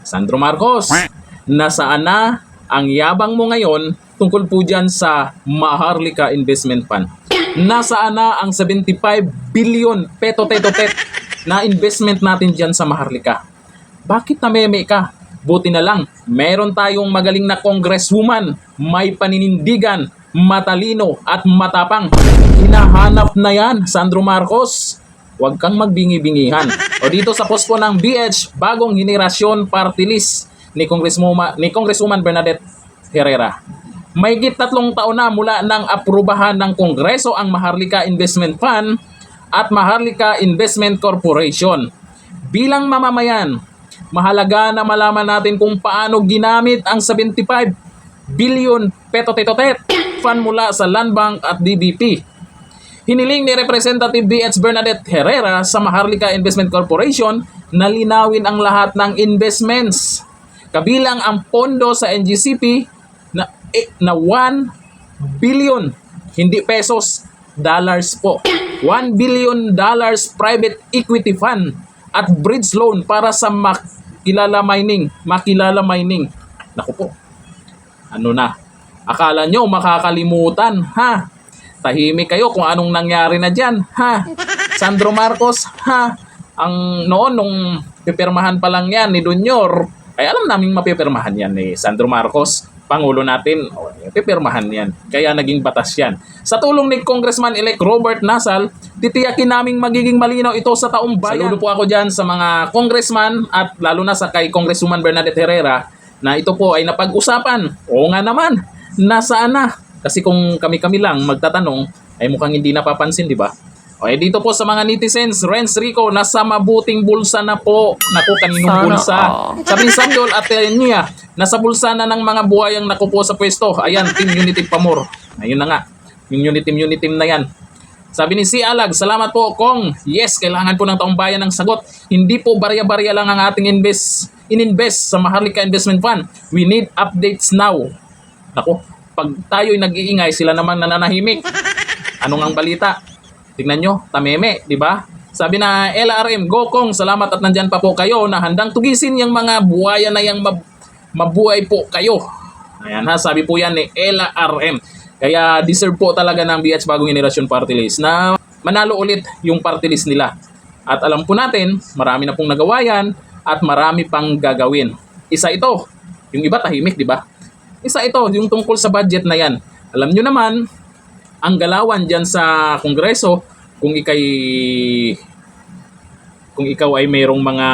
Sandro Marcos, nasaan na ang yabang mo ngayon tungkol po dyan sa Maharlika Investment Fund? Nasaan na ang 75 billion peto-teto-tet na investment natin dyan sa Maharlika? Bakit nameme ka? Buti na lang, meron tayong magaling na congresswoman, may paninindigan, matalino at matapang. Hinahanap na yan, Sandro Marcos. Huwag kang magbingi-bingihan. O dito sa post po ng BH, bagong henerasyon party list ni Congresswoman Bernadette Herrera. Mahigit 3 taon na mula nang aprubahan ng Kongreso ang Maharlika Investment Fund at Maharlika Investment Corporation. Bilang mamamayan, mahalaga na malaman natin kung paano ginamit ang 75 billion peto-teto-tet fund mula sa Land Bank at DBP. Hiniling ni Representative BH Bernadette Herrera sa Maharlika Investment Corporation na linawin ang lahat ng investments. Kabilang ang pondo sa NGCP na 1 billion, hindi pesos, dollars po. 1 billion dollars private equity fund at bridge loan para sa Makilala Mining. Naku po, ano na? Akala nyo makakalimutan, ha? Tahimik kayo kung anong nangyari na dyan, ha? Sandro Marcos, ha? Ang noon, nung pipirmahan pa lang yan ni Dunyor, ay alam naming mapipirmahan yan ni Sandro Marcos, Pangulo natin, pipirmahan yan. Kaya naging batas yan. Sa tulong ni Congressman-elect Robert Nasal, titiyakin naming magiging malinaw ito sa taong bayan. Saludo po ako dyan sa mga congressman at lalo na sa kay Congresswoman Bernadette Herrera na ito po ay napag-usapan. Oo nga naman, nasaan na? Kasi kung kami-kami lang magtatanong, ay mukhang hindi napapansin, di ba? Okay, dito po sa mga netizens, Renz Rico, nasa mabuting bulsa na po. Naku, kaninong bulsa? Sabi ni Samuel at Nia, nasa bulsa na ng mga buhayang nakupo sa pwesto. Ayan, Team Unity Pamor. Ayun na nga, yung Unity na yan. Sabi ni Si Alag, salamat po, Kong. Yes, kailangan po ng taong bayan ng sagot. Hindi po barya-barya lang ang ating ininvest sa Maharlika Investment Fund. We need updates now. Naku, pag tayo'y nag-iingay, sila naman nananahimik. Anong ang balita? Tingnan nyo, tameme, di ba? Sabi na LRM, go Kong, salamat at nandyan pa po kayo na handang tugisin yung mga buhaya na yung mabuhay po kayo. Ayan ha, sabi po yan ni LRM. Kaya deserve po talaga ng BH Bagong Henerasyon Party List na manalo ulit yung party list nila. At alam po natin, marami na pong nagawa yan at marami pang gagawin. Isa ito, yung iba tahimik, di ba? Isa ito, yung tungkol sa budget na yan. Alam nyo naman, ang galawan dyan sa Kongreso, kung ikaw ay mayroong mga,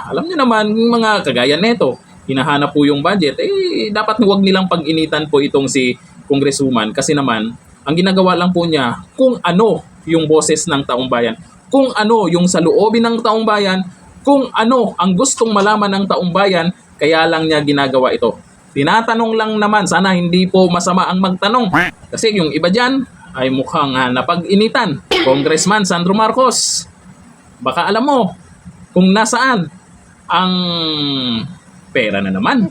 alam nyo naman, yung mga kagaya neto, hinahanap po yung budget, eh dapat huwag nilang pag-initan po itong si Congresswoman kasi naman, ang ginagawa lang po niya kung ano yung boses ng taong bayan, kung ano yung saloobin ng taong bayan, kung ano ang gustong malaman ng taong bayan, kaya lang niya ginagawa ito. Tinatanong lang naman, sana hindi po masama ang magtanong. Kasi yung iba dyan ay mukhang napag-initan. Congressman Sandro Marcos, baka alam mo kung nasaan ang pera na naman.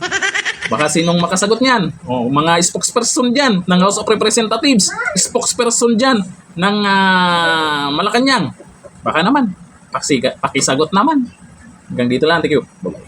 Baka sinong makasagot niyan? O mga spokesperson dyan ng House of Representatives, spokesperson dyan ng Malacanang. Baka naman, pakisagot naman. Hanggang dito lang, thank you. Bye-bye.